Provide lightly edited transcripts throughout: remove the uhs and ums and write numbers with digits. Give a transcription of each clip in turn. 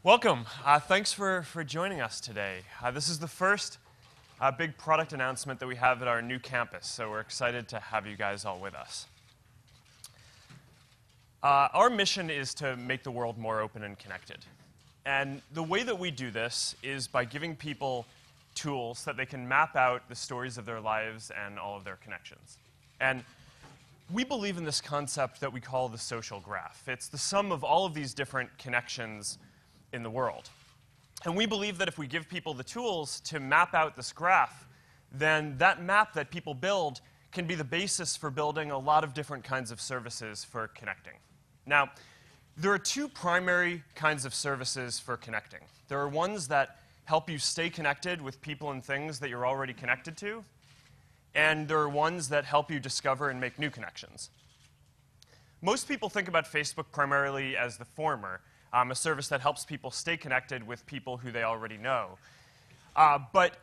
Welcome. Thanks for joining us today. This is the first big product announcement that we have at our new campus, so we're excited to have you guys all with us. Our mission is to make the world more open and connected. And the way that we do this is by giving people tools so that they can map out the stories of their lives and all of their connections. And we believe in this concept that we call the social graph. It's the sum of all of these different connections in the world. And we believe that if we give people the tools to map out this graph, then that map that people build can be the basis for building a lot of different kinds of services for connecting. Now, there are two primary kinds of services for connecting. There are ones that help you stay connected with people and things that you're already connected to, and there are ones that help you discover and make new connections. Most people think about Facebook primarily as the former, a service that helps people stay connected with people who they already know. But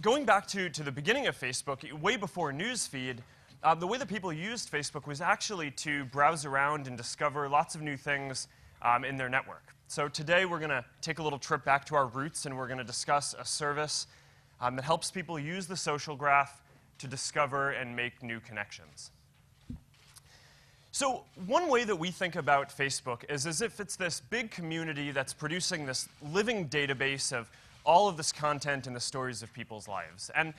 going back to the beginning of Facebook, way before Newsfeed, the way that people used Facebook was actually to browse around and discover lots of new things in their network. So today we're going to take a little trip back to our roots, and we're going to discuss a service that helps people use the social graph to discover and make new connections. So one way that we think about Facebook is as if it's this big community that's producing this living database of all of this content and the stories of people's lives. And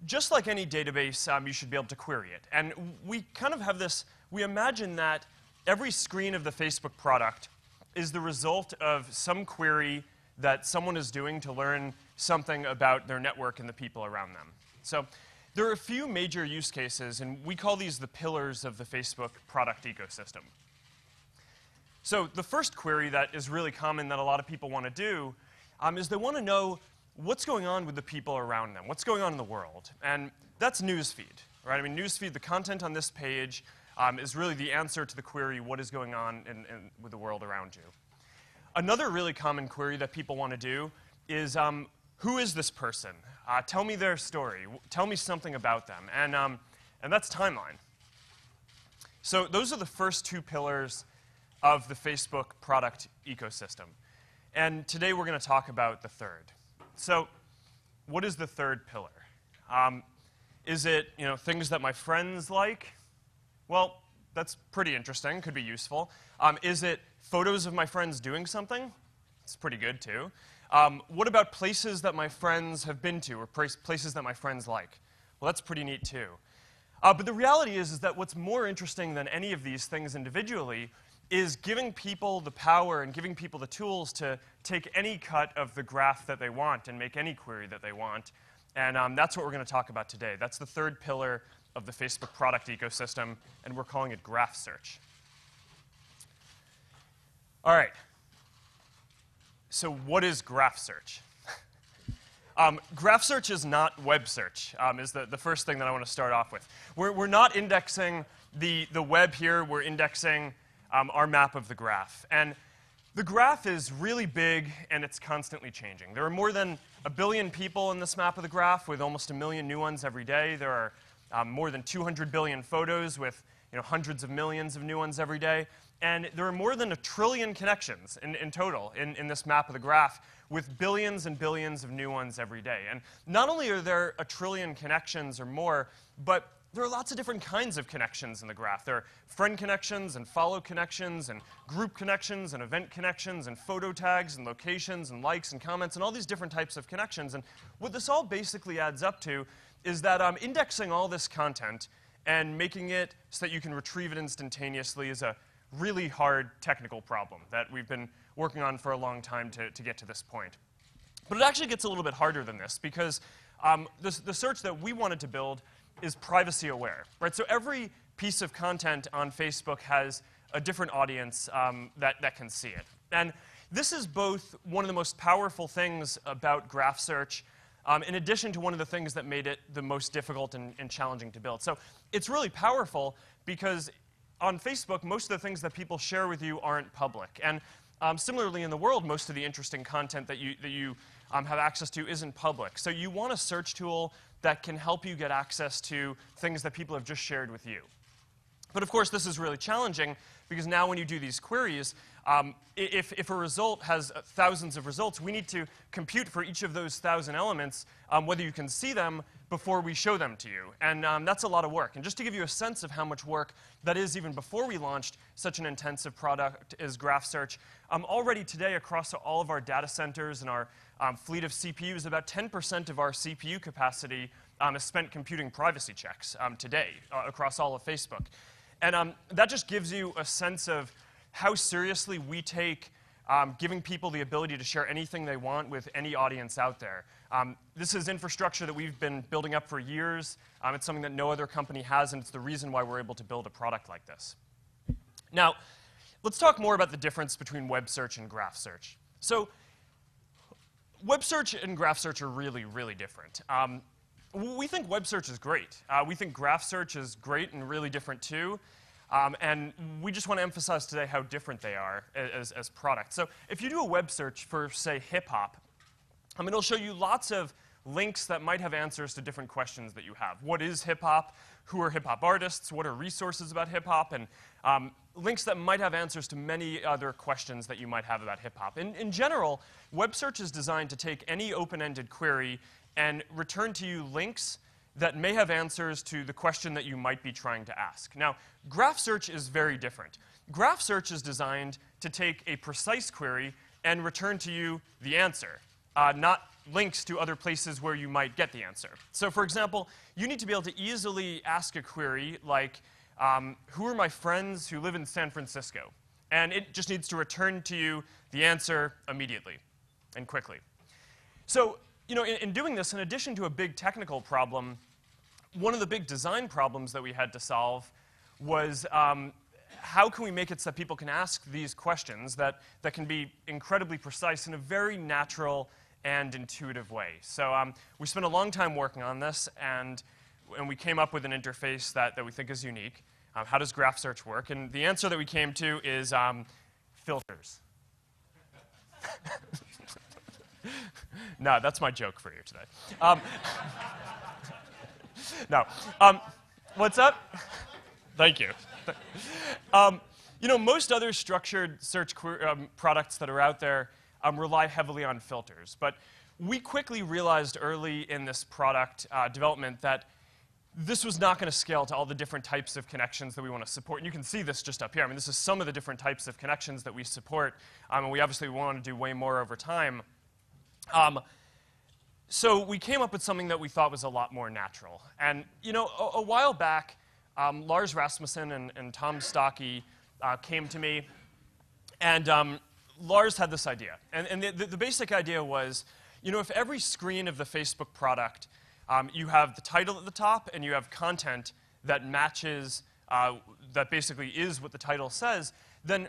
just like any database, you should be able to query it. And we kind of have this, we imagine that every screen of the Facebook product is the result of some query that someone is doing to learn something about their network and the people around them. So there are a few major use cases, and we call these the pillars of the Facebook product ecosystem. So the first query that is really common that a lot of people want to do is they want to know what's going on with the people around them, what's going on in the world. And that's Newsfeed, right? I mean, Newsfeed, the content on this page is really the answer to the query, what is going on with the world around you. Another really common query that people want to do is, who is this person? Tell me their story. Tell me something about them. And that's timeline. So those are the first two pillars of the Facebook product ecosystem. And today we're going to talk about the third. So what is the third pillar? Is it things that my friends like? Well, that's pretty interesting. Could be useful. Is it photos of my friends doing something? It's pretty good, too. What about places that my friends have been to or places that my friends like? Well, that's pretty neat, too. But the reality is that what's more interesting than any of these things individually is giving people the power and giving people the tools to take any cut of the graph that they want and make any query that they want. And that's what we're going to talk about today. That's the third pillar of the Facebook product ecosystem, and we're calling it Graph Search. All right. So what is Graph Search? Graph Search is not web search, is the first thing that I want to start off with. We're not indexing the web here. We're indexing our map of the graph. And the graph is really big, and it's constantly changing. There are more than 1 billion people in this map of the graph, with almost 1 million new ones every day. There are more than 200 billion photos with hundreds of millions of new ones every day. And there are more than 1 trillion connections in total in this map of the graph, with billions and billions of new ones every day. And not only are there 1 trillion connections or more, but there are lots of different kinds of connections in the graph. There are friend connections and follow connections and group connections and event connections and photo tags and locations and likes and comments and all these different types of connections. And what this all basically adds up to is that indexing all this content and making it so that you can retrieve it instantaneously is a really hard technical problem that we've been working on for a long time to get to this point. But it actually gets a little bit harder than this, because the search that we wanted to build is privacy aware, right? So every piece of content on Facebook has a different audience that can see it. And this is both one of the most powerful things about Graph Search, in addition to one of the things that made it the most difficult and challenging to build. So it's really powerful because on Facebook, most of the things that people share with you aren't public. And similarly in the world, most of the interesting content that you have access to isn't public. So you want a search tool that can help you get access to things that people have just shared with you. But of course, this is really challenging because now when you do these queries, if a result has thousands of results, we need to compute for each of those 1,000 elements whether you can see them before we show them to you. And that's a lot of work. And just to give you a sense of how much work that is even before we launched such an intensive product as Graph Search, already today across all of our data centers and our fleet of CPUs, about 10% of our CPU capacity is spent computing privacy checks today across all of Facebook. And that just gives you a sense of how seriously we take giving people the ability to share anything they want with any audience out there. This is infrastructure that we've been building up for years. It's something that no other company has, and it's the reason why we're able to build a product like this. Now, let's talk more about the difference between web search and graph search. So, web search and graph search are really, really different. We think web search is great. We think graph search is great and really different too. And we just want to emphasize today how different they are as products. So if you do a web search for, say, hip-hop, it'll show you lots of links that might have answers to different questions that you have. What is hip-hop? Who are hip-hop artists? What are resources about hip-hop? And links that might have answers to many other questions that you might have about hip-hop. In general, web search is designed to take any open-ended query and return to you links that may have answers to the question that you might be trying to ask. Now, graph search is very different. Graph search is designed to take a precise query and return to you the answer, not links to other places where you might get the answer. So for example, you need to be able to easily ask a query like, who are my friends who live in San Francisco? And it just needs to return to you the answer immediately and quickly. So, in doing this, in addition to a big technical problem, one of the big design problems that we had to solve was how can we make it so that people can ask these questions that can be incredibly precise in a very natural and intuitive way. So we spent a long time working on this, and we came up with an interface that we think is unique. How does graph search work? And the answer that we came to is filters. No, that's my joke for you today. No. What's up? Thank you. Most other structured search products that are out there rely heavily on filters. But we quickly realized early in this product development that this was not going to scale to all the different types of connections that we want to support. And you can see this just up here. I mean, this is some of the different types of connections that we support. And we obviously want to do way more over time. So we came up with something that we thought was a lot more natural. And, a while back, Lars Rasmussen and Tom Stocky came to me, and Lars had this idea. And the basic idea was, if every screen of the Facebook product, you have the title at the top and you have content that matches, that basically is what the title says, then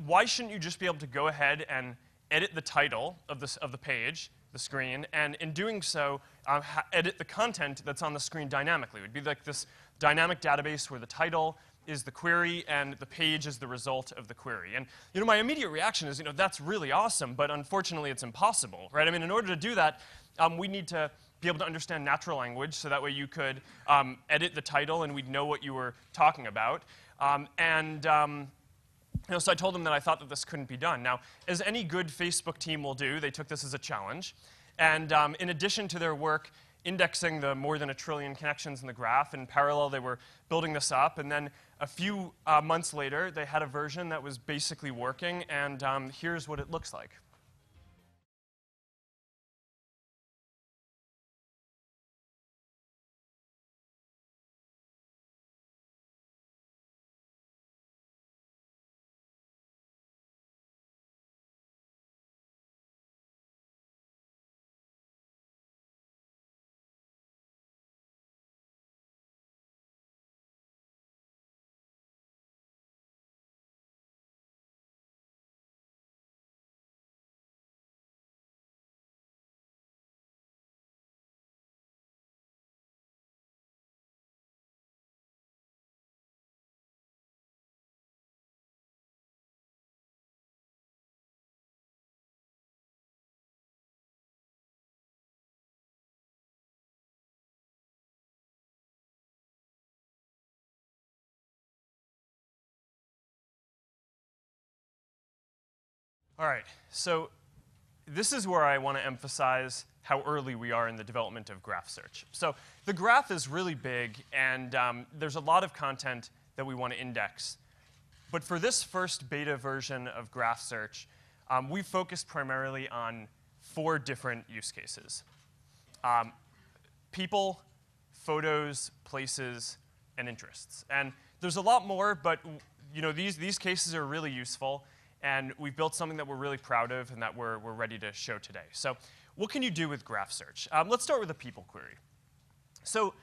why shouldn't you just be able to go ahead and edit the title of the page, the screen, and in doing so, edit the content that's on the screen dynamically? It would be like this dynamic database where the title is the query and the page is the result of the query. And my immediate reaction is, that's really awesome, but unfortunately it's impossible, right? I mean, in order to do that, we need to be able to understand natural language, so that way you could edit the title and we'd know what you were talking about. So I told them that I thought that this couldn't be done. Now, as any good Facebook team will do, they took this as a challenge. And in addition to their work indexing the more than 1 trillion connections in the graph, in parallel they were building this up. And then a few months later, they had a version that was basically working. And here's what it looks like. All right, so this is where I want to emphasize how early we are in the development of graph search. So the graph is really big, and there's a lot of content that we want to index. But for this first beta version of graph search, we focused primarily on 4 different use cases. People, photos, places, and interests. And there's a lot more, but these cases are really useful. And we've built something that we're really proud of and that we're ready to show today. So what can you do with graph search? Let's start with a people query. So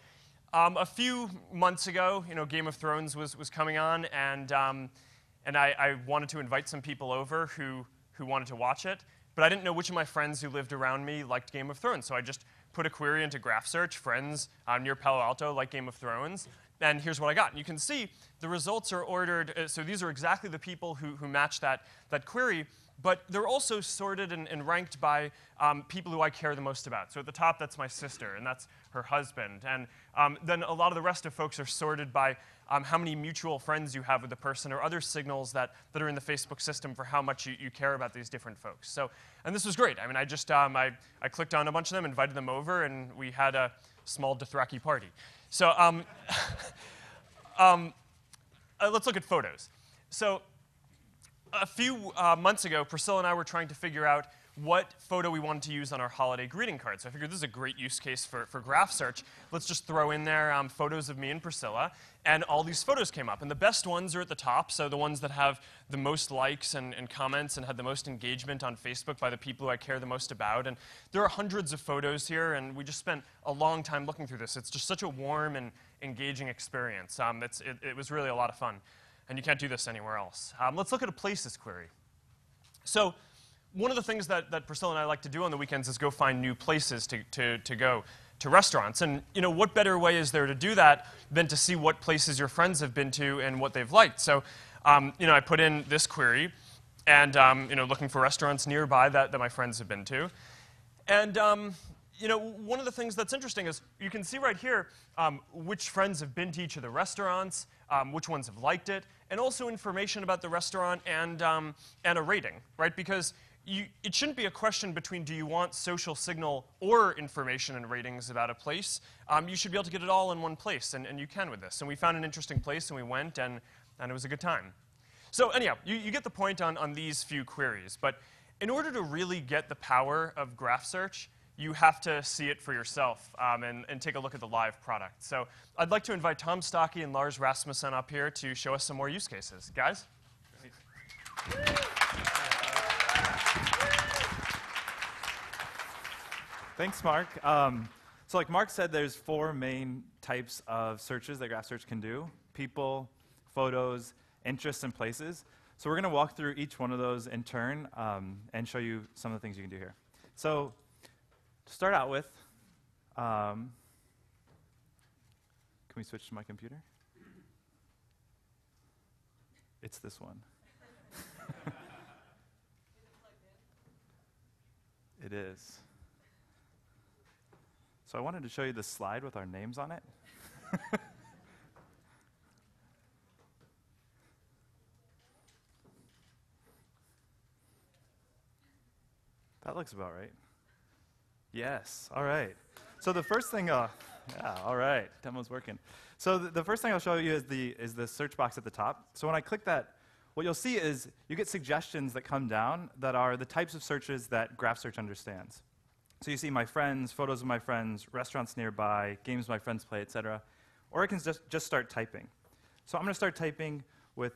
a few months ago, Game of Thrones was coming on, and I wanted to invite some people over who wanted to watch it. But I didn't know which of my friends who lived around me liked Game of Thrones. So I just put a query into graph search, friends near Palo Alto like Game of Thrones. And here's what I got. And you can see the results are ordered. So these are exactly the people who match that query. But they're also sorted and ranked by people who I care the most about. So at the top, that's my sister, and that's her husband. And then a lot of the rest of folks are sorted by how many mutual friends you have with the person, or other signals that are in the Facebook system for how much you care about these different folks. So, and this was great. I mean, I just I clicked on a bunch of them, invited them over, and we had a small Dothraki party. So let's look at photos. So a few months ago, Priscilla and I were trying to figure out what photo we wanted to use on our holiday greeting card. So I figured this is a great use case for graph search. Let's just throw in there photos of me and Priscilla, and all these photos came up. And the best ones are at the top, so the ones that have the most likes and comments and had the most engagement on Facebook by the people who I care the most about. And there are hundreds of photos here, and we just spent a long time looking through this. It's just such a warm and engaging experience. It was really a lot of fun. And you can't do this anywhere else. Let's look at a places query. So one of the things that Priscilla and I like to do on the weekends is go find new places to go to restaurants. And what better way is there to do that than to see what places your friends have been to and what they've liked? So I put in this query, and looking for restaurants nearby that my friends have been to. And one of the things that's interesting is you can see right here which friends have been to each of the restaurants, which ones have liked it, and also information about the restaurant and a rating, right? Because it shouldn't be a question between do you want social signal or information and ratings about a place. You should be able to get it all in one place, and you can with this. And we found an interesting place, and we went, and it was a good time. So anyhow, you get the point on these few queries. But in order to really get the power of graph search, you have to see it for yourself and take a look at the live product. So I'd like to invite Tom Stocky and Lars Rasmussen up here to show us some more use cases. Guys? Thanks, Mark. So like Mark said, there's 4 main types of searches that graph search can do: people, photos, interests, and places. So we're going to walk through each one of those in turn and show you some of the things you can do here. So to start out with, can we switch to my computer? It's this one. It is. So I wanted to show you this slide with our names on it. That looks about right. Yes, all right. So the first thing, yeah, all right, demo's working. So the first thing I'll show you is the search box at the top. So when I click that, what you'll see is you get suggestions that come down that are the types of searches that graph search understands. So you see my friends, photos of my friends, restaurants nearby, games my friends play, etc. Or I can just start typing. So I'm going to start typing with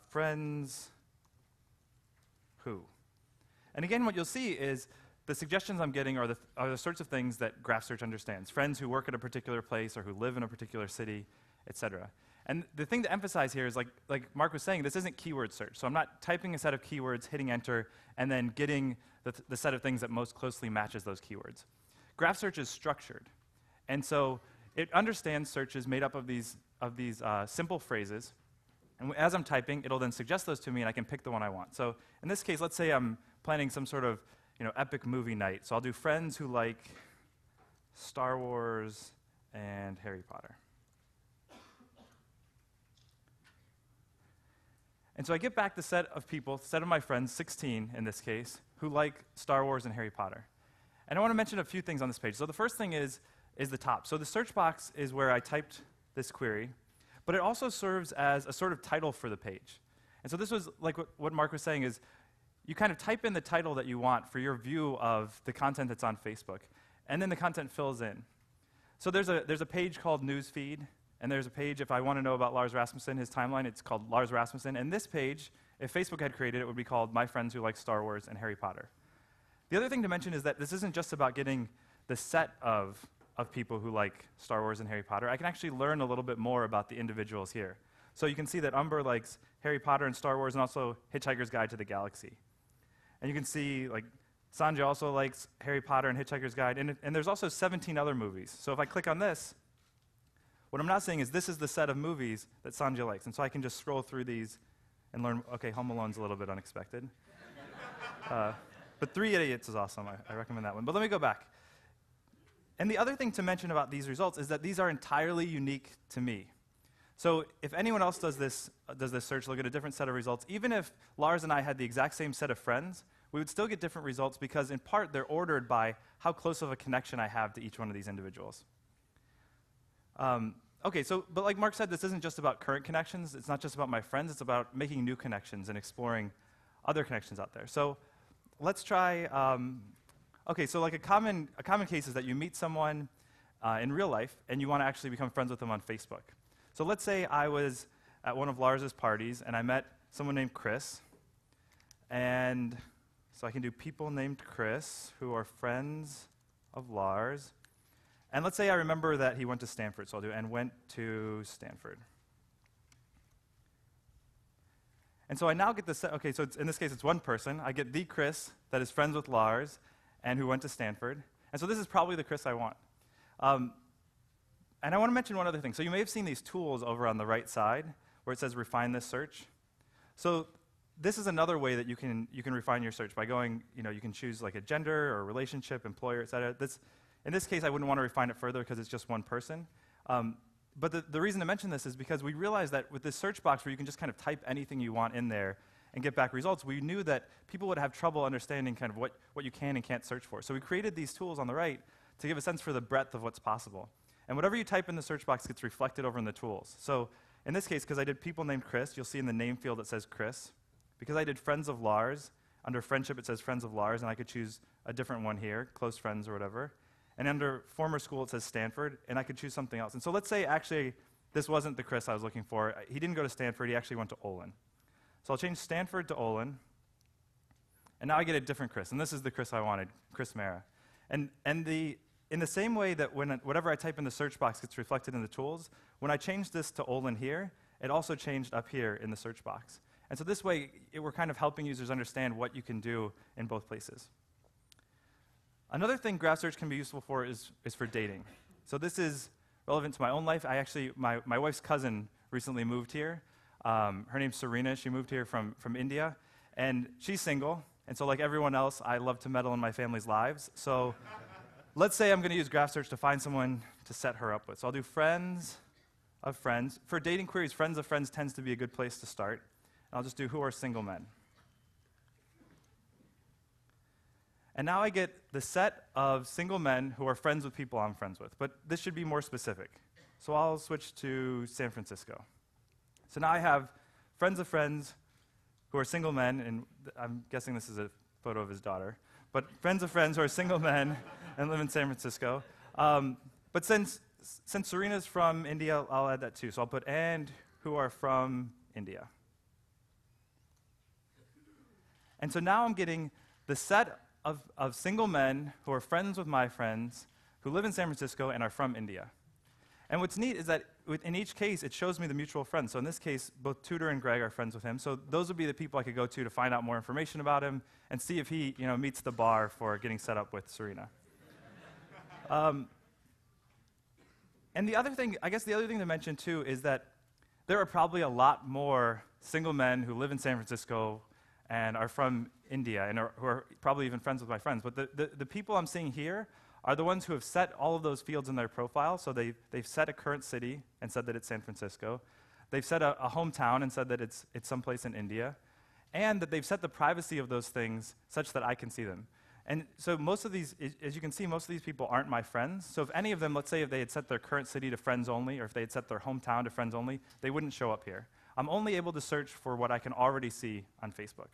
friends who. And again, what you'll see is the suggestions I'm getting are the sorts of things that graph search understands. Friends who work at a particular place or who live in a particular city, etc. And the thing to emphasize here is, like Mark was saying, this isn't keyword search. So I'm not typing a set of keywords, hitting enter, and then getting the set of things that most closely matches those keywords. Graph search is structured. And so it understands searches made up of these simple phrases. And as I'm typing, it'll then suggest those to me, and I can pick the one I want. So in this case, let's say I'm planning some sort of epic movie night. So I'll do friends who like Star Wars and Harry Potter. And so I get back the set of people, set of my friends, 16 in this case, who like Star Wars and Harry Potter. And I want to mention a few things on this page. So the first thing is the top. So the search box is where I typed this query, but it also serves as a sort of title for the page. And so this was like what Mark was saying is you kind of type in the title that you want for your view of the content that's on Facebook, and then the content fills in. So there's a page called Newsfeed, and there's a page, if I want to know about Lars Rasmussen, his timeline, it's called Lars Rasmussen. And this page, if Facebook had created it, would be called My Friends Who Like Star Wars and Harry Potter. The other thing to mention is that this isn't just about getting the set of people who like Star Wars and Harry Potter. I can actually learn a little bit more about the individuals here. So you can see that Umber likes Harry Potter and Star Wars and also Hitchhiker's Guide to the Galaxy. And you can see, like, Sanjay also likes Harry Potter and Hitchhiker's Guide, and there's also 17 other movies. So if I click on this, what I'm not saying is this is the set of movies that Sanjay likes. And so I can just scroll through these and learn, okay, Home Alone's a little bit unexpected. But Three Idiots is awesome. I recommend that one. But let me go back. And the other thing to mention about these results is that these are entirely unique to me. So if anyone else does this search, look at a different set of results, even if Lars and I had the exact same set of friends, we would still get different results because, in part, they're ordered by how close of a connection I have to each one of these individuals. Okay, but like Mark said, this isn't just about current connections. It's not just about my friends. It's about making new connections and exploring other connections out there. So let's try, okay, so like a common case is that you meet someone in real life and you want to actually become friends with them on Facebook. So let's say I was at one of Lars's parties and I met someone named Chris. And so I can do people named Chris who are friends of Lars. And let's say I remember that he went to Stanford, so I'll do and went to Stanford. And so I now get the set, okay, so in this case it's one person. I get the Chris that is friends with Lars and who went to Stanford. And so this is probably the Chris I want. And I want to mention one other thing. So you may have seen these tools over on the right side where it says refine this search. So this is another way that you can refine your search by going, you can choose like a gender or a relationship, employer, et cetera. In this case, I wouldn't want to refine it further because it's just one person. But the reason to mention this is because we realized that with this search box where you can just kind of type anything you want in there and get back results, we knew that people would have trouble understanding kind of what you can and can't search for. So we created these tools on the right to give a sense for the breadth of what's possible. And whatever you type in the search box gets reflected over in the tools. So in this case, because I did people named Chris, you'll see in the name field it says Chris. Because I did friends of Lars, under friendship it says friends of Lars, and I could choose a different one here, close friends or whatever. And under former school, it says Stanford, and I could choose something else. And so let's say, actually, this wasn't the Chris I was looking for. He didn't go to Stanford. He actually went to Olin. So I'll change Stanford to Olin, and now I get a different Chris. And this is the Chris I wanted, Chris Mara. And in the same way that whatever I type in the search box gets reflected in the tools, when I change this to Olin here, it also changed up here in the search box. And so this way, we're kind of helping users understand what you can do in both places. Another thing Graph Search can be useful for is for dating. So this is relevant to my own life. My wife's cousin recently moved here. Her name's Serena. She moved here from India. And she's single. And so like everyone else, I love to meddle in my family's lives. So let's say I'm going to use Graph Search to find someone to set her up with. So I'll do friends of friends. For dating queries, friends of friends tends to be a good place to start. And I'll just do who are single men. And now I get the set of single men who are friends with people I'm friends with. But this should be more specific. So I'll switch to San Francisco. So now I have friends of friends who are single men, and I'm guessing this is a photo of his daughter, but friends of friends who are single men and live in San Francisco. But since Serena's from India, I'll add that too. So I'll put and who are from India. And so now I'm getting the set of single men who are friends with my friends, who live in San Francisco and are from India. And what's neat is that in each case, it shows me the mutual friends. So in this case, both Tudor and Greg are friends with him. So those would be the people I could go to find out more information about him and see if he meets the bar for getting set up with Serena. And the other thing to mention too is that there are probably a lot more single men who live in San Francisco and are from India and who are probably even friends with my friends. But the people I'm seeing here are the ones who have set all of those fields in their profile. So they've set a current city and said that it's San Francisco. They've set a hometown and said that it's someplace in India, and that they've set the privacy of those things such that I can see them. And so most of these, as you can see, most of these people aren't my friends. So if any of them, let's say if they had set their current city to friends only, or if they had set their hometown to friends only, they wouldn't show up here. I'm only able to search for what I can already see on Facebook.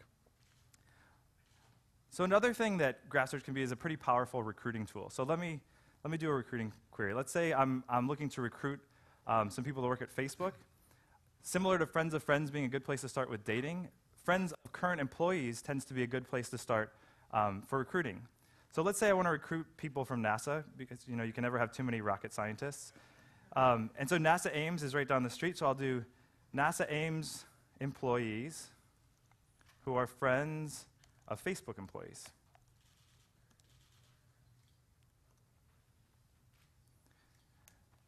So another thing that Graph-Search can be is a pretty powerful recruiting tool. So let me do a recruiting query. Let's say I'm looking to recruit some people to work at Facebook. Similar to friends of friends being a good place to start with dating, friends of current employees tends to be a good place to start for recruiting. So let's say I want to recruit people from NASA, because you can never have too many rocket scientists. And so NASA Ames is right down the street, so I'll do NASA Ames employees who are friends of Facebook employees.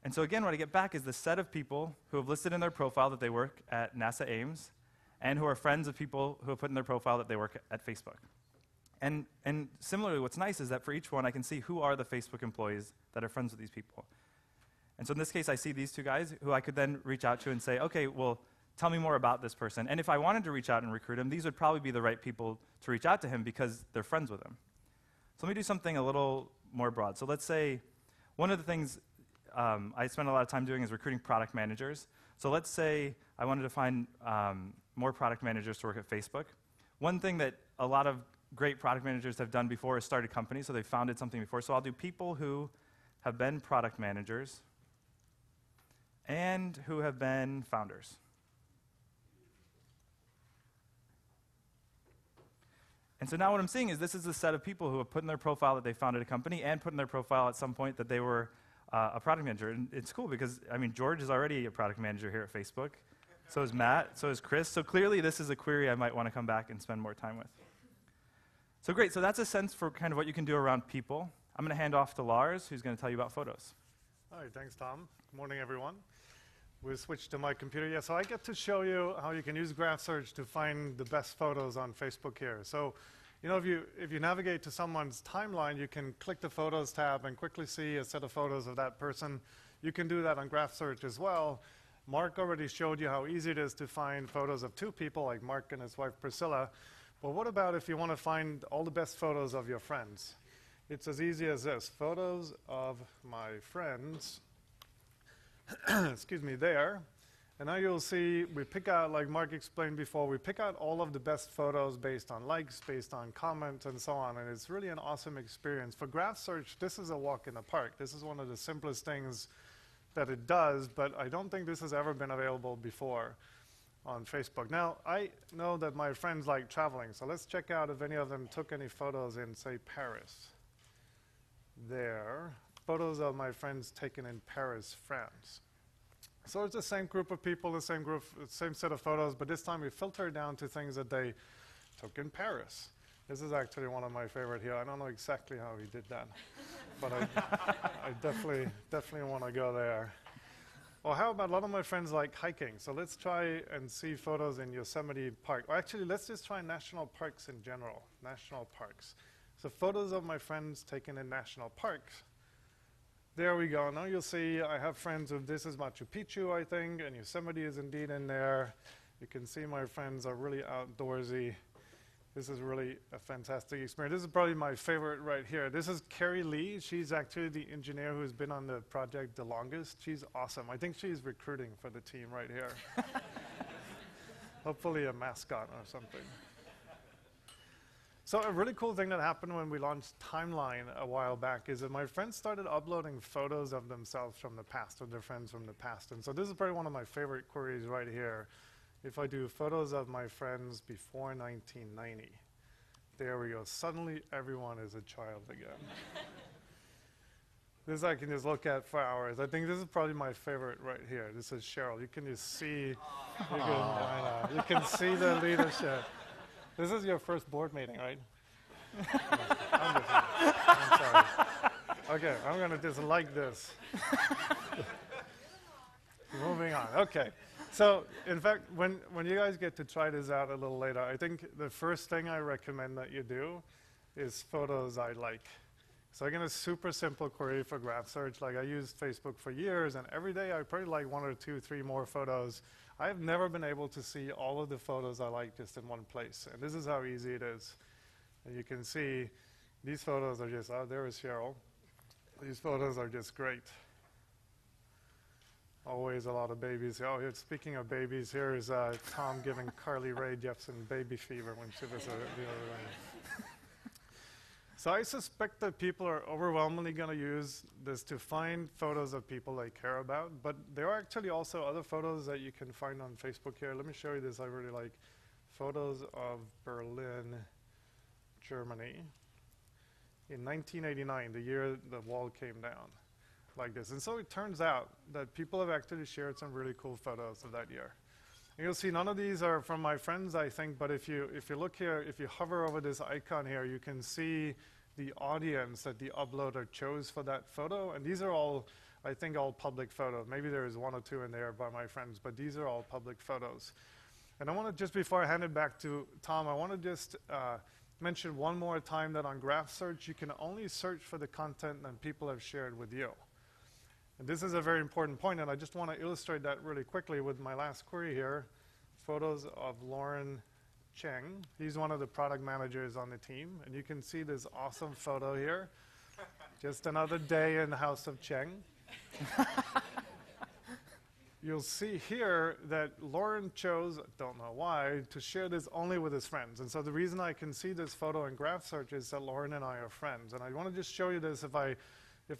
And so again, what I get back is the set of people who have listed in their profile that they work at NASA Ames, and who are friends of people who have put in their profile that they work at Facebook. And similarly, what's nice is that for each one, I can see who are the Facebook employees that are friends with these people. And so in this case, I see these two guys who I could then reach out to and say, okay, well, tell me more about this person. And if I wanted to reach out and recruit him, these would probably be the right people to reach out to him because they're friends with him. So let me do something a little more broad. So let's say one of the things I spend a lot of time doing is recruiting product managers. So let's say I wanted to find more product managers to work at Facebook. One thing that a lot of great product managers have done before is started companies, so they've founded something before. So I'll do people who have been product managers and who have been founders. And so now what I'm seeing is this is a set of people who have put in their profile that they founded a company and put in their profile at some point that they were a product manager. And it's cool because, I mean, George is already a product manager here at Facebook. So is Matt. So is Chris. So clearly this is a query I might want to come back and spend more time with. So great. So that's a sense for kind of what you can do around people. I'm going to hand off to Lars, who's going to tell you about photos. All right, thanks, Tom. Good morning, everyone. We'll switch to my computer. Yeah, so I get to show you how you can use Graph Search to find the best photos on Facebook here. So, if you navigate to someone's timeline, you can click the Photos tab and quickly see a set of photos of that person. You can do that on Graph Search as well. Mark already showed you how easy it is to find photos of two people, like Mark and his wife Priscilla. But what about if you want to find all the best photos of your friends? It's as easy as this. Photos of my friends, excuse me, there. And now you'll see we pick out, like Mark explained before, we pick out all of the best photos based on likes, based on comments, and so on. And it's really an awesome experience. For Graph Search, this is a walk in the park. This is one of the simplest things that it does, but I don't think this has ever been available before on Facebook. Now, I know that my friends like traveling, so let's check out if any of them took any photos in, say, Paris. There, photos of my friends taken in Paris, France. So it's the same group of people, the same set of photos, but this time we filter down to things that they took in Paris. This is actually one of my favorite here. I don't know exactly how he did that, but I definitely want to go there. Well, how about a lot of my friends like hiking? So let's try and see photos in Yosemite Park. Or actually, let's just try national parks in general, national parks. So photos of my friends taken in national parks. There we go. Now you'll see I have friends with, this is Machu Picchu, I think, and Yosemite is indeed in there. You can see my friends are really outdoorsy. This is really a fantastic experience. This is probably my favorite right here. This is Carrie Lee. She's actually the engineer who's been on the project the longest. She's awesome. I think she's recruiting for the team right here. Hopefully a mascot or something. So a really cool thing that happened when we launched Timeline a while back is that my friends started uploading photos of themselves from the past, of their friends from the past. And so this is probably one of my favorite queries right here. If I do photos of my friends before 1990, there we go. Suddenly everyone is a child again. This I can just look at for hours. I think this is probably my favorite right here. This is Cheryl. You can just see, you can see the leadership. This is your first board meeting, right? I'm sorry. Okay, I'm going to just like this. Moving on. Okay. So, in fact, when you guys get to try this out a little later, I think the first thing I recommend that you do is photos I like. So I get a super simple query for Graph Search. Like I used Facebook for years, and every day I probably like 1 or 2, 3 more photos I've never been able to see all of the photos I like just in one place. And this is how easy it is. And you can see these photos are just, oh, there is Cheryl. These photos are just great. Always a lot of babies. Oh, here, speaking of babies, here is Tom giving Carly Rae Jepsen baby fever when she was the other day. So I suspect that people are overwhelmingly going to use this to find photos of people they care about, but there are actually also other photos that you can find on Facebook here. Let me show you this. I really like photos of Berlin, Germany in 1989, the year the wall came down, like this. And so it turns out that people have actually shared some really cool photos of that year. And you'll see none of these are from my friends, I think, but if you look here, if you hover over this icon here, you can see the audience that the uploader chose for that photo. And these are all, I think, all public photos. Maybe there is one or two in there by my friends, but these are all public photos. And I want to, just before I hand it back to Tom, I want to just mention one more time that on Graph-Search, you can only search for the content that people have shared with you. And this is a very important point, and I just want to illustrate that really quickly with my last query here. Photos of Lauren Cheng. He's one of the product managers on the team, and you can see this awesome photo here. Just another day in the house of Cheng. You'll see here that Lauren chose, don't know why, to share this only with his friends. And so the reason I can see this photo in Graph-Search is that Lauren and I are friends. And I want to just show you this if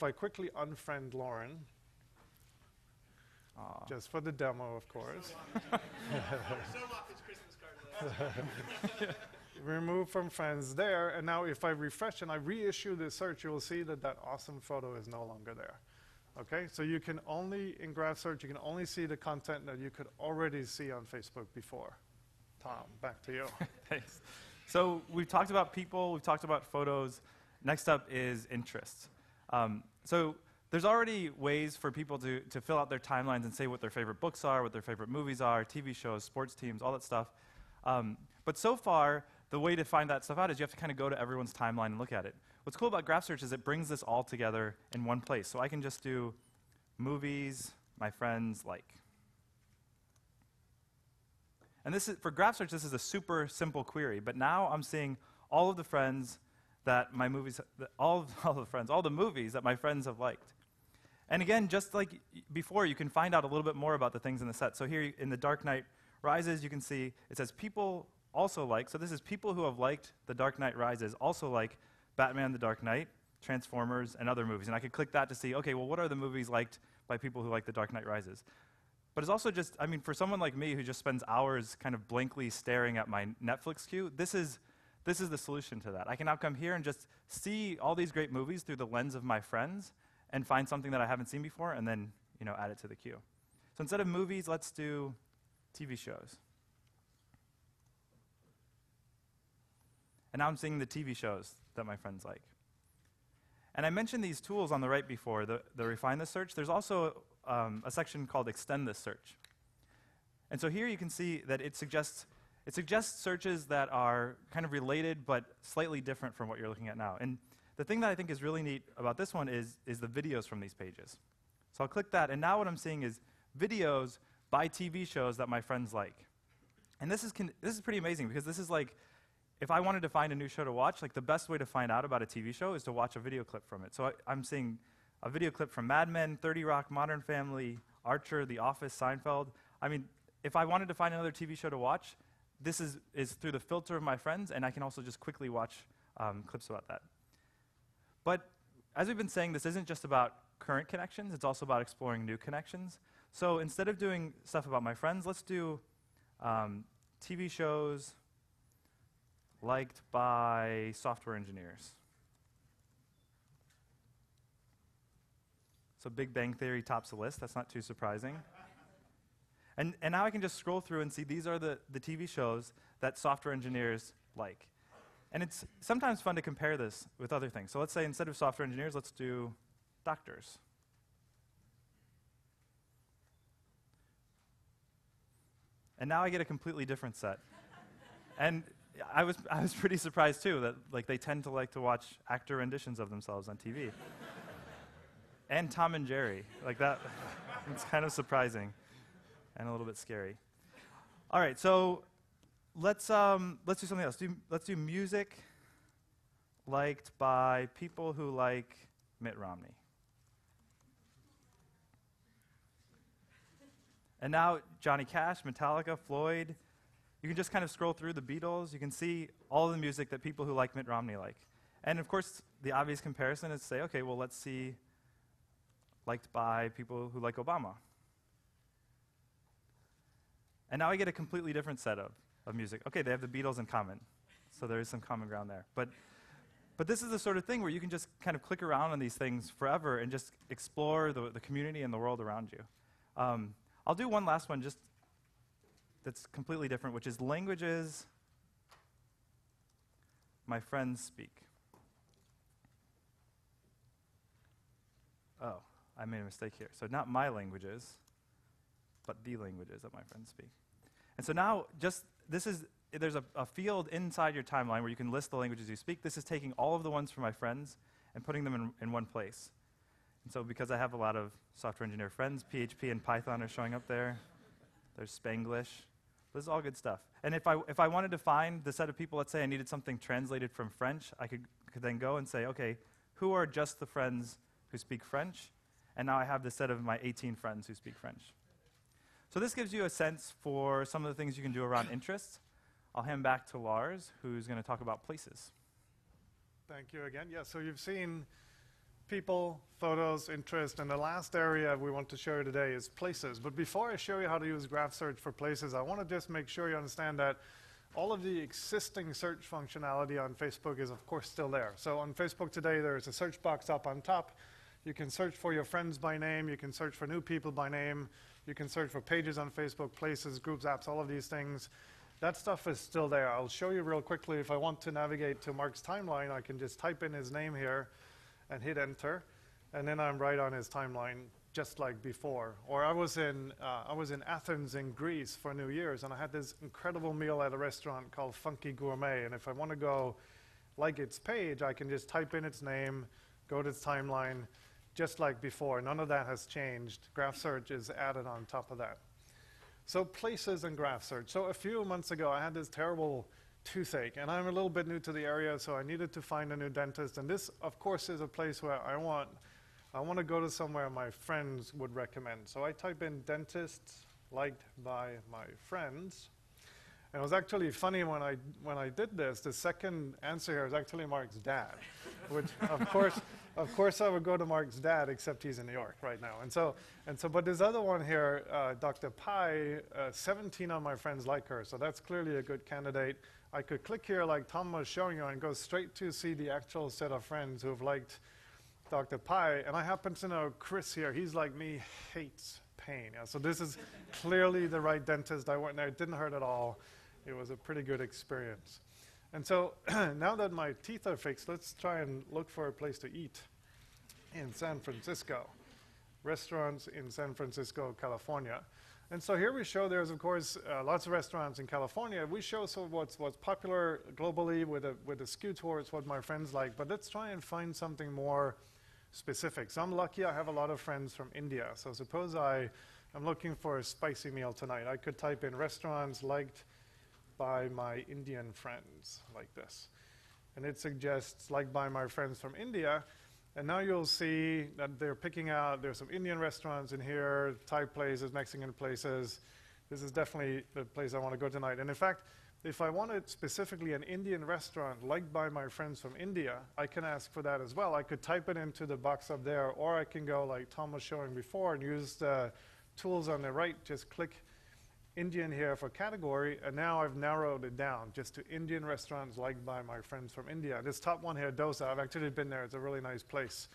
I quickly unfriend Lauren, just for the demo, of course. Remove from friends there, and now if I refresh and I reissue this search, you'll see that that awesome photo is no longer there. Okay, so you can only, in Graph-Search, you can only see the content that you could already see on Facebook before. Tom, back to you. Thanks. So we've talked about people, we've talked about photos. Next up is interests. So there's already ways for people to fill out their timelines and say what their favorite books are, what their favorite movies are, TV shows, sports teams, all that stuff. But so far, the way to find that stuff out is you have to kind of go to everyone's timeline and look at it. What's cool about Graph-Search is it brings this all together in one place. So I can just do movies my friends like. And this is, for Graph-Search, this is a super simple query. But now I'm seeing all of the friends that my movies, all the movies that my friends have liked. And again, just like before, you can find out a little bit more about the things in the set. So here in The Dark Knight Rises, you can see it says people also like. So this is people who have liked The Dark Knight Rises also like Batman, The Dark Knight, Transformers, and other movies. And I could click that to see, okay, well, what are the movies liked by people who like The Dark Knight Rises? But it's also just, I mean, for someone like me who just spends hours kind of blankly staring at my Netflix queue, this is the solution to that. I can now come here and just see all these great movies through the lens of my friends and find something that I haven't seen before and then, add it to the queue. So instead of movies, let's do TV shows. And now I'm seeing the TV shows that my friends like. And I mentioned these tools on the right before, the refine this search. There's also a section called extend this search. And so here you can see that it suggests searches that are kind of related but slightly different from what you're looking at now. And the thing that I think is really neat about this one is the videos from these pages. So I'll click that, and now what I'm seeing is videos by TV shows that my friends like. And this is pretty amazing, because this is like, if I wanted to find a new show to watch, like the best way to find out about a TV show is to watch a video clip from it. So I'm seeing a video clip from Mad Men, 30 Rock, Modern Family, Archer, The Office, Seinfeld. I mean, if I wanted to find another TV show to watch, this is through the filter of my friends, and I can also just quickly watch clips about that. But as we've been saying, this isn't just about current connections, it's also about exploring new connections. So instead of doing stuff about my friends, let's do TV shows liked by software engineers. So Big Bang Theory tops the list, that's not too surprising. And now I can just scroll through and see these are the TV shows that software engineers like. And it's sometimes fun to compare this with other things. So let's say instead of software engineers, let's do doctors. And now I get a completely different set. And I was pretty surprised too that like they tend to like to watch actor renditions of themselves on TV. And Tom and Jerry, like that, it's kind of surprising. and a little bit scary. All right, so let's do something else. Let's do music liked by people who like Mitt Romney. And now Johnny Cash, Metallica, Floyd. You can just kind of scroll through the Beatles. You can see all the music that people who like Mitt Romney like. And of course, the obvious comparison is to say, okay, well, let's see liked by people who like Obama. And now I get a completely different set of music. Okay, they have the Beatles in common, so there is some common ground there. But this is the sort of thing where you can just kind of click around on these things forever and just explore the community and the world around you. I'll do one last one just that's completely different, which is languages my friends speak. Oh, I made a mistake here. So not my languages, but the languages that my friends speak. And so now there's a field inside your timeline where you can list the languages you speak. This is taking all of the ones from my friends and putting them in one place. And so because I have a lot of software engineer friends, PHP and Python are showing up there. There's Spanglish. This is all good stuff. And if I wanted to find the set of people, let's say I needed something translated from French, I could then go and say, okay, who are just the friends who speak French? And now I have the set of my 18 friends who speak French. So this gives you a sense for some of the things you can do around interests. I'll hand back to Lars, who's going to talk about places. Thank you again. Yeah, so you've seen people, photos, interest, and the last area we want to show you today is places. But before I show you how to use Graph Search for places, I want to just make sure you understand that all of the existing search functionality on Facebook is, of course, still there. So on Facebook today, there's a search box up on top. You can search for your friends by name. You can search for new people by name. You can search for pages on Facebook, places, groups, apps, all of these things. That stuff is still there. I'll show you real quickly. If I want to navigate to Mark's timeline, I can just type in his name here and hit enter, and then I'm right on his timeline, just like before. Or I was in Athens in Greece for New Year's, and I had this incredible meal at a restaurant called Funky Gourmet, and if I want to go like its page, I can just type in its name, go to its timeline, just like before. None of that has changed. Graph Search is added on top of that. So places and Graph Search. So a few months ago, I had this terrible toothache, and I'm a little bit new to the area, so I needed to find a new dentist. And this, of course, is a place where I want to go to somewhere my friends would recommend. So I type in dentist liked by my friends. And it was actually funny when I did this. The second answer here is actually Mark's dad, which of course I would go to Mark's dad, except he's in New York right now. And so, but this other one here, Dr. Pai, 17 of my friends like her, so that's clearly a good candidate. I could click here like Tom was showing you and go straight to see the actual set of friends who have liked Dr. Pai. And I happen to know Chris here. He's like me, hates pain. Yeah, so this is clearly the right dentist. I went there. It didn't hurt at all. It was a pretty good experience. And so now that my teeth are fixed, let's try and look for a place to eat in San Francisco. Restaurants in San Francisco, California. And so here we show there's, of course, lots of restaurants in California. We show some what's popular globally with a skew towards what my friends like. But let's try and find something more specific. So I'm lucky I have a lot of friends from India. So suppose I'm looking for a spicy meal tonight. I could type in restaurants liked by my Indian friends, like this. And it suggests liked by my friends from India. And now you'll see that they're picking out, there's some Indian restaurants in here, Thai places, Mexican places. This is definitely the place I want to go tonight. And in fact, if I wanted specifically an Indian restaurant liked by my friends from India, I can ask for that as well. I could type it into the box up there, or I can go like Tom was showing before and use the tools on the right, just click Indian here for category, and now I've narrowed it down just to Indian restaurants liked by my friends from India. This top one here, Dosa, I've actually been there. It's a really nice place.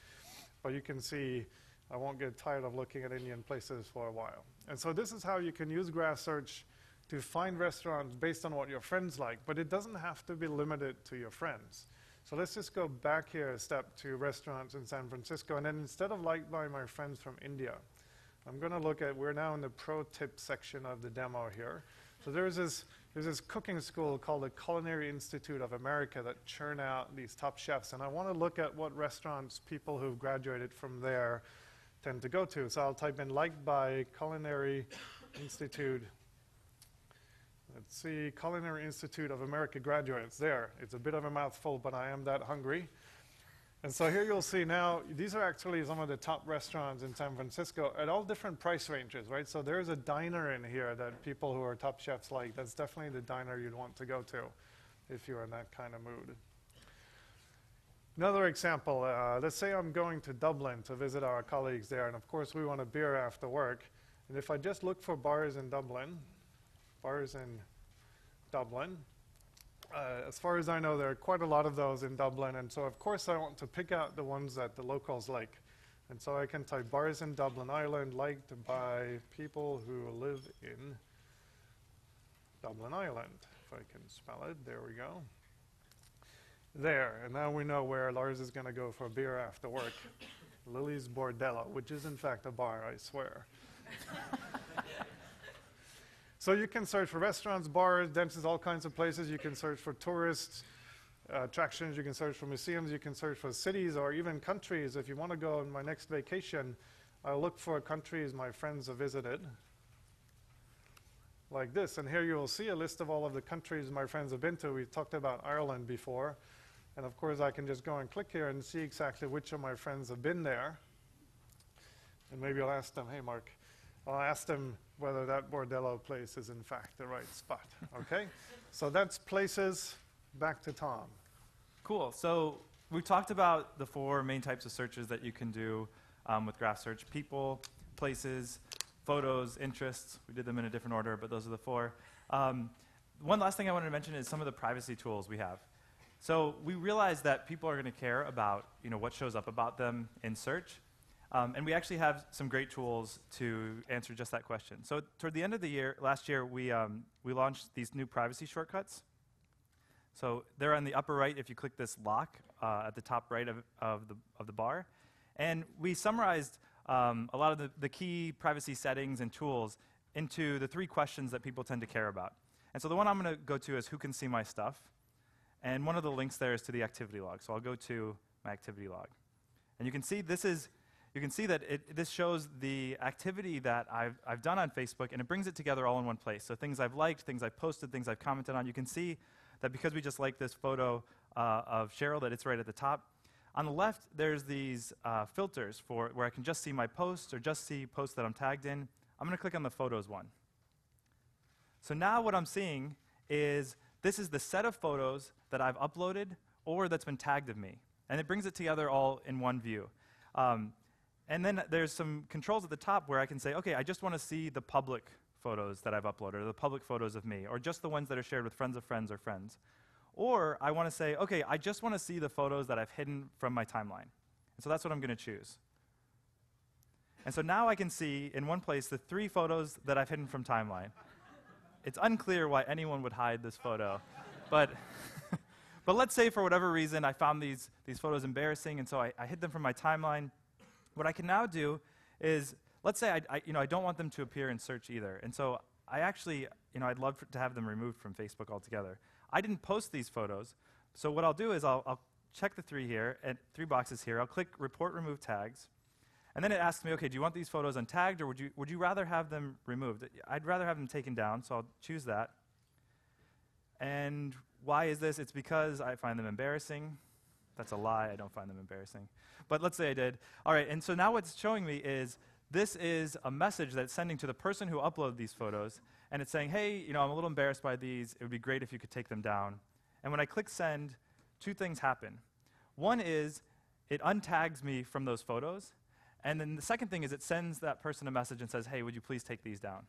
But you can see I won't get tired of looking at Indian places for a while. And so this is how you can use Graph Search to find restaurants based on what your friends like, but it doesn't have to be limited to your friends. So let's just go back here a step to restaurants in San Francisco, and then instead of liked by my friends from India, I'm going to look at, we're now in the pro tip section of the demo here. So there's this cooking school called the Culinary Institute of America that churn out these top chefs. And I want to look at what restaurants people who've graduated from there tend to go to. So I'll type in liked by Culinary Institute. Let's see, Culinary Institute of American Graduates. There, it's a bit of a mouthful, but I am that hungry. And so here you'll see now, these are actually some of the top restaurants in San Francisco at all different price ranges, right? So there's a diner in here that people who are top chefs like. That's definitely the diner you'd want to go to if you're in that kind of mood. Another example, let's say I'm going to Dublin to visit our colleagues there, and of course we want a beer after work. And if I just look for bars in Dublin, as far as I know, there are quite a lot of those in Dublin, and so of course I want to pick out the ones that the locals like. And so I can type bars in Dublin, Ireland, liked by people who live in Dublin, Ireland, if I can spell it. There we go. There, and now we know where Lars is going to go for a beer after work. Lily's Bordello, which is in fact a bar, I swear. So you can search for restaurants, bars, dentists, all kinds of places. You can search for tourist attractions. You can search for museums. You can search for cities or even countries. If you want to go on my next vacation, I'll look for countries my friends have visited, like this. And here you will see a list of all of the countries my friends have been to. We've talked about Ireland before. And of course, I can just go and click here and see exactly which of my friends have been there. And maybe I'll ask them, hey, Mark, I'll ask them whether that Bordello place is in fact the right spot, okay? So that's places. Back to Tom. Cool. So we talked about the 4 main types of searches that you can do with Graph Search: people, places, photos, interests. We did them in a different order, but those are the 4. One last thing I wanted to mention is some of the privacy tools we have. So we realized that people are going to care about what shows up about them in search. And we actually have some great tools to answer just that question. So toward the end of the year, last year, we launched these new privacy shortcuts. So they're on the upper right if you click this lock at the top right of the bar. And we summarized a lot of the key privacy settings and tools into the 3 questions that people tend to care about. And so the one I'm going to go to is who can see my stuff. And one of the links there is to the activity log. So I'll go to my activity log. And you can see this shows the activity that I've done on Facebook, and it brings it together all in one place. So things I've liked, things I've posted, things I've commented on. You can see that because we just liked this photo of Cheryl, that it's right at the top. On the left, there's these filters for where I can just see my posts or just see posts that I'm tagged in. I'm going to click on the photos one. So now what I'm seeing is this is the set of photos that I've uploaded or that's been tagged of me. And it brings it together all in one view. And then there's some controls at the top where I can say, okay, I just want to see the public photos that I've uploaded, or the public photos of me, or just the ones that are shared with friends of friends or friends. Or I want to say, okay, I just want to see the photos that I've hidden from my timeline. And so that's what I'm going to choose. And so now I can see in one place the 3 photos that I've hidden from timeline. It's unclear why anyone would hide this photo. But let's say for whatever reason I found these photos embarrassing, and so I hid them from my timeline. What I can now do is, let's say I don't want them to appear in search either. And so I actually, I'd love to have them removed from Facebook altogether. I didn't post these photos. So what I'll do is I'll check the 3 here, and 3 boxes here. I'll click Report Remove Tags. And then it asks me, okay, do you want these photos untagged, or would you rather have them removed? I'd rather have them taken down, so I'll choose that. And why is this? It's because I find them embarrassing. That's a lie. I don't find them embarrassing. But let's say I did. All right, and so now what's showing me is this is a message that's sending to the person who uploaded these photos, and it's saying, hey, I'm a little embarrassed by these. It would be great if you could take them down. And when I click send, 2 things happen. One is it untags me from those photos, and then the second thing is it sends that person a message and says, hey, would you please take these down?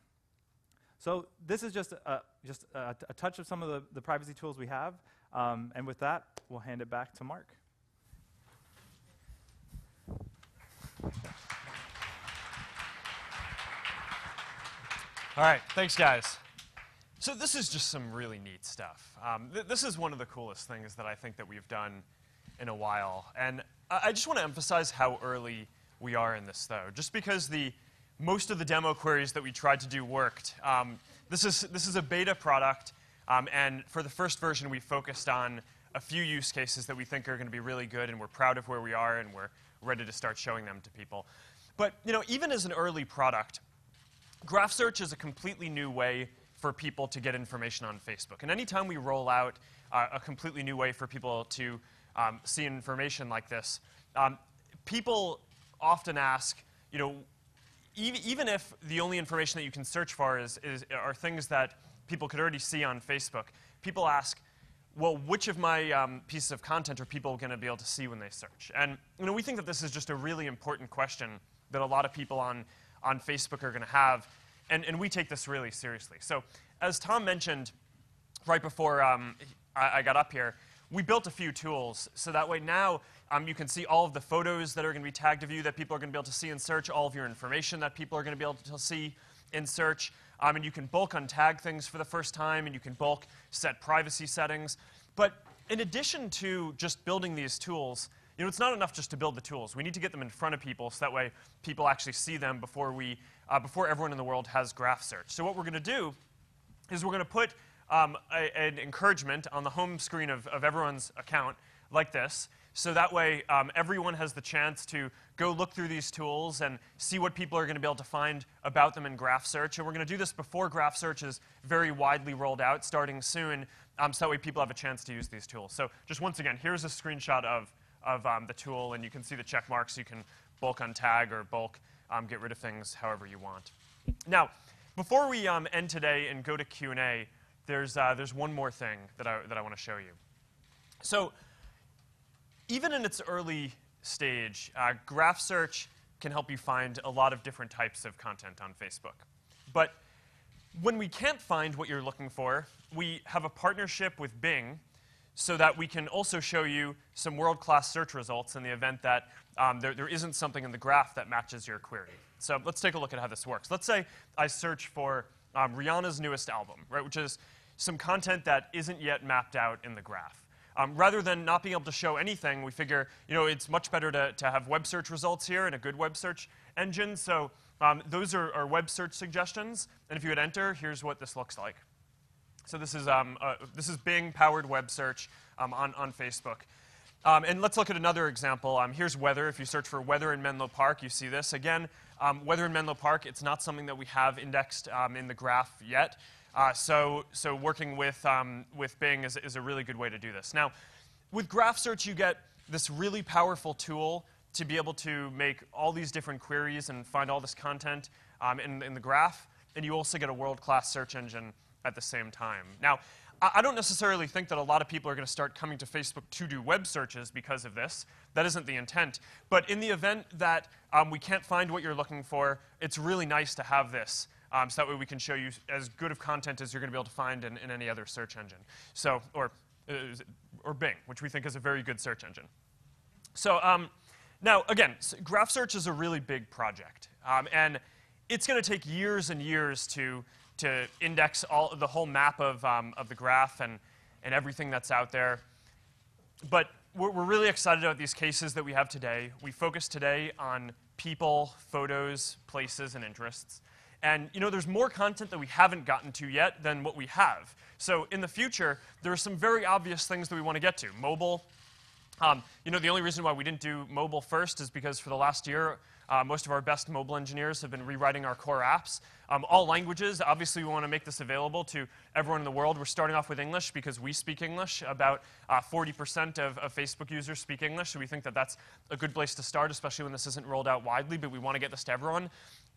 So this is just a touch of some of the privacy tools we have. And with that, we'll hand it back to Mark. All right, thanks, guys. So this is just some really neat stuff. This is one of the coolest things that I think that we've done in a while. And I just want to emphasize how early we are in this, though. Just because most of the demo queries that we tried to do worked. This is a beta product, and for the first version, we focused on a few use cases that we think are going to be really good, and we're proud of where we are, and we're ready to start showing them to people. But even as an early product, Graph search is a completely new way for people to get information on Facebook. And anytime we roll out a completely new way for people to see information like this, people often ask, even if the only information that you can search for are things that people could already see on Facebook, people ask, well, which of my pieces of content are people going to be able to see when they search? And we think that this is just a really important question that a lot of people on Facebook are going to have, and we take this really seriously. So as Tom mentioned right before I got up here, we built a few tools, so that way now you can see all of the photos that are going to be tagged of you that people are going to be able to see in search, all of your information that people are going to be able to see in search, and you can bulk untag things for the first time, and you can bulk set privacy settings. But in addition to just building these tools, it's not enough just to build the tools. We need to get them in front of people so that way people actually see them before everyone in the world has graph search. So what we're going to do is we're going to put an encouragement on the home screen of everyone's account like this, so that way everyone has the chance to go look through these tools and see what people are going to be able to find about them in graph search. And we're going to do this before graph search is very widely rolled out, starting soon, so that way people have a chance to use these tools. So just once again, here's a screenshot of the tool, and you can see the check marks. You can bulk untag or bulk get rid of things however you want. Now, before we end today and go to Q&A, there's one more thing that I want to show you. So even in its early stage, graph search can help you find a lot of different types of content on Facebook. But when we can't find what you're looking for, we have a partnership with Bing so that we can also show you some world-class search results in the event that there isn't something in the graph that matches your query. So let's take a look at how this works. Let's say I search for Rihanna's newest album, right, which is some content that isn't yet mapped out in the graph. Rather than not being able to show anything, we figure it's much better to have web search results here and a good web search engine. So those are web search suggestions. And if you hit enter, here's what this looks like. So this is Bing-powered web search on Facebook. And let's look at another example. Here's weather. If you search for weather in Menlo Park, you see this. Again, weather in Menlo Park, it's not something that we have indexed in the graph yet. So working with Bing is a really good way to do this. Now, with graph search, you get this really powerful tool to be able to make all these different queries and find all this content in the graph. And you also get a world-class search engine at the same time. Now, I don't necessarily think that a lot of people are going to start coming to Facebook to do web searches because of this. That isn't the intent. But in the event that we can't find what you're looking for, it's really nice to have this. So that way we can show you as good of content as you're going to be able to find in any other search engine. So, or Bing, which we think is a very good search engine. So now, again, graph search is a really big project. And it's going to take years and years to index the whole map of the graph and everything that's out there. But we're really excited about these cases that we have today. We focus today on people, photos, places, and interests. And there's more content that we haven't gotten to yet than what we have. So in the future, there are some very obvious things that we want to get to. Mobile. The only reason why we didn't do mobile first is because for the last year, most of our best mobile engineers have been rewriting our core apps. All languages, obviously we want to make this available to everyone in the world. We're starting off with English because we speak English. About 40% of Facebook users speak English, so we think that that's a good place to start, especially when this isn't rolled out widely, but we want to get this to everyone.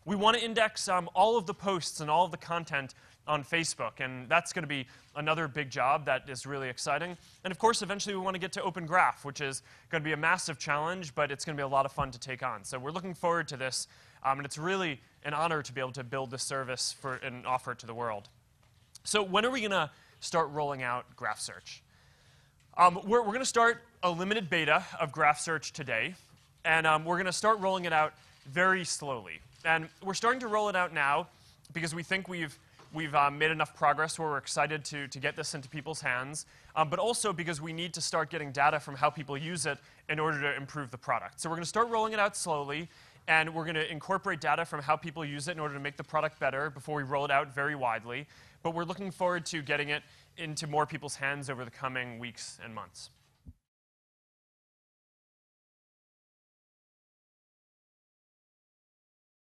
We want to index all of the posts and all of the content on Facebook, and that's going to be another big job that is really exciting. And of course, eventually we want to get to Open Graph, which is going to be a massive challenge, but it's going to be a lot of fun to take on. So we're looking forward to this, and it's really an honor to be able to build this service and offer it to the world. So when are we going to start rolling out Graph Search? We're going to start a limited beta of Graph Search today, and we're going to start rolling it out very slowly. And we're starting to roll it out now because we think we've made enough progress where we're excited to get this into people's hands, but also because we need to start getting data from how people use it in order to improve the product. So we're going to start rolling it out slowly, and we're going to incorporate data from how people use it in order to make the product better before we roll it out very widely. But we're looking forward to getting it into more people's hands over the coming weeks and months.